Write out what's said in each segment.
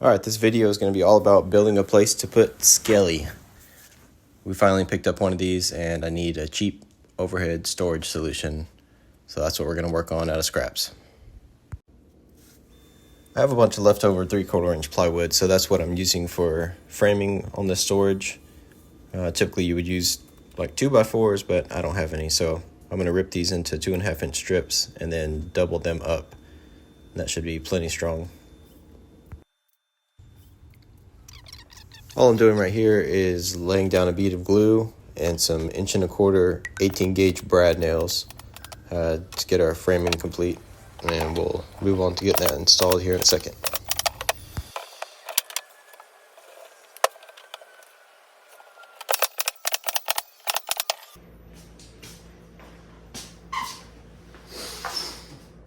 Alright, this video is going to be all about building a place to put Skelly. We finally picked up one of these and I need a cheap overhead storage solution. So that's what we're going to work on out of scraps. I have a bunch of leftover 3/4 inch plywood, so that's what I'm using for framing on this storage. Typically you would use like 2x4s, but I don't have any, so I'm going to rip these into 2.5 inch strips and then double them up. And that should be plenty strong. All I'm doing right here is laying down a bead of glue and some 1.25 inch 18 gauge brad nails to get our framing complete, and we'll move on to get that installed here in a second.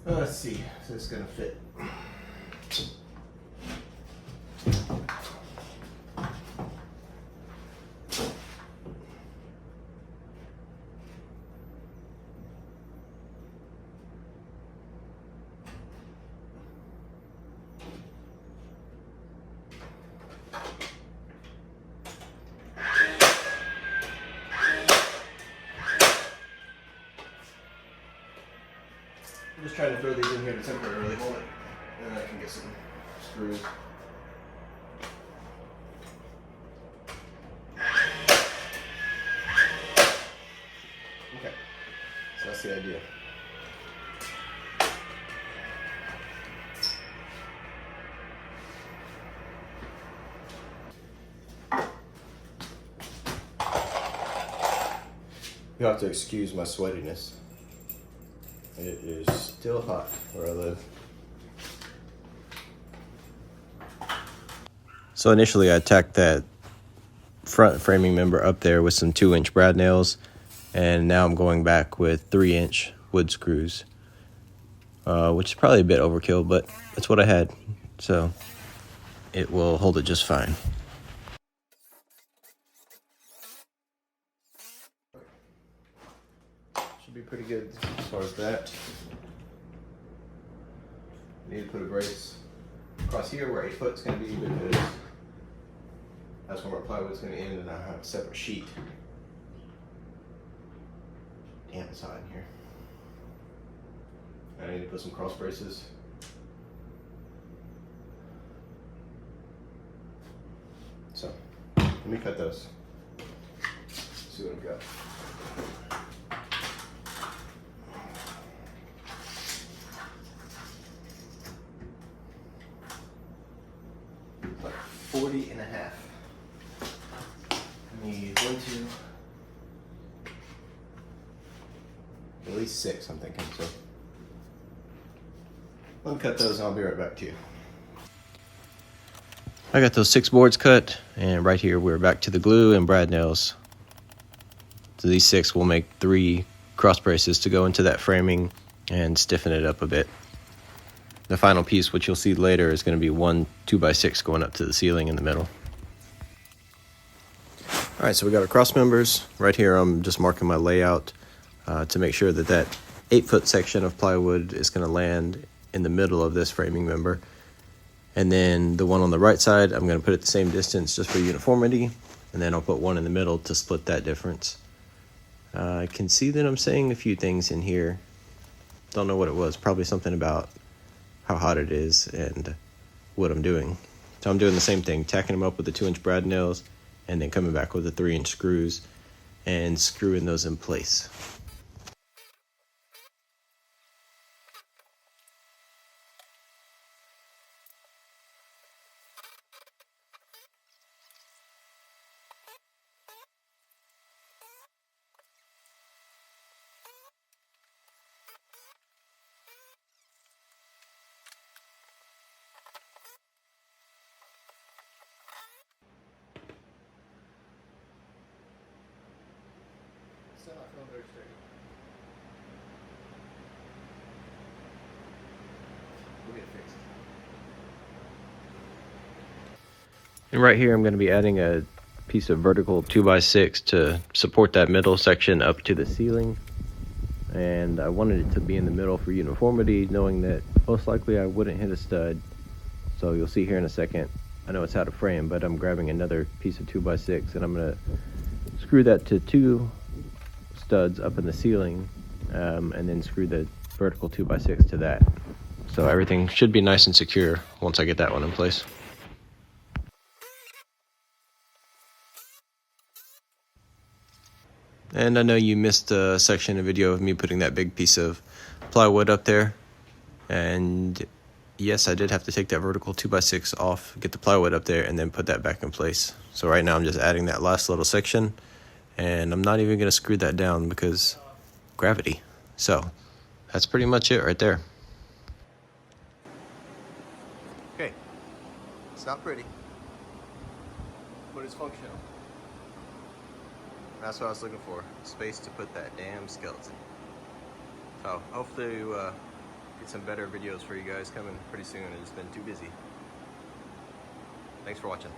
Let's see if this is going to fit. I'm just trying to throw these in here to temporarily hold it, and then I can get some screws. Okay, so that's the idea. You'll have to excuse my sweatiness. It is still hot where I live. So initially I tacked that front framing member up there with some 2-inch brad nails, and now I'm going back with 3-inch wood screws, which is probably a bit overkill, but that's what I had, so it will hold it just fine. Should be pretty good as far as that. Need to put a brace across here where 8 foot is going to be, because that's where my plywood is going to end, and I have a separate sheet. Damn, it's hot in here. I need to put some cross braces. So let me cut those. See what I've got. Like 40 and a half. I need 1, 2, at least 6, I'm thinking. So let me cut those and I'll be right back to you. I got those 6 boards cut, and right here we're back to the glue and brad nails. So these 6 will make 3 cross braces to go into that framing and stiffen it up a bit. The final piece, which you'll see later, is going to be 1 2x6 going up to the ceiling in the middle. Alright, so we got our cross members. Right here I'm just marking my layout to make sure that that 8-foot section of plywood is going to land in the middle of this framing member. And then the one on the right side, I'm going to put it the same distance just for uniformity. And then I'll put one in the middle to split that difference. I can see that I'm saying a few things in here. Don't know what it was. Probably something about how hot it is and what I'm doing. So I'm doing the same thing, tacking them up with the 2-inch brad nails and then coming back with the 3-inch screws and screwing those in place. Still not feeling very straight. We'll get it fixed. And right here I'm going to be adding a piece of vertical 2x6 to support that middle section up to the ceiling. And I wanted it to be in the middle for uniformity, knowing that most likely I wouldn't hit a stud. So you'll see here in a second, I know it's out of frame, but I'm grabbing another piece of 2x6 and I'm gonna screw that to 2 studs up in the ceiling, and then screw the vertical 2x6 to that. So everything should be nice and secure once I get that one in place. And I know you missed a section of video of me putting that big piece of plywood up there. And yes, I did have to take that vertical 2x6 off, get the plywood up there, and then put that back in place. So right now I'm just adding that last little section, and I'm not even going to screw that down because gravity. So that's pretty much it right there. Okay, it's not pretty, but it's functional. That's what I was looking for, space to put that damn skeleton. So hopefully get some better videos for you guys coming pretty soon. It's been too busy. Thanks for watching.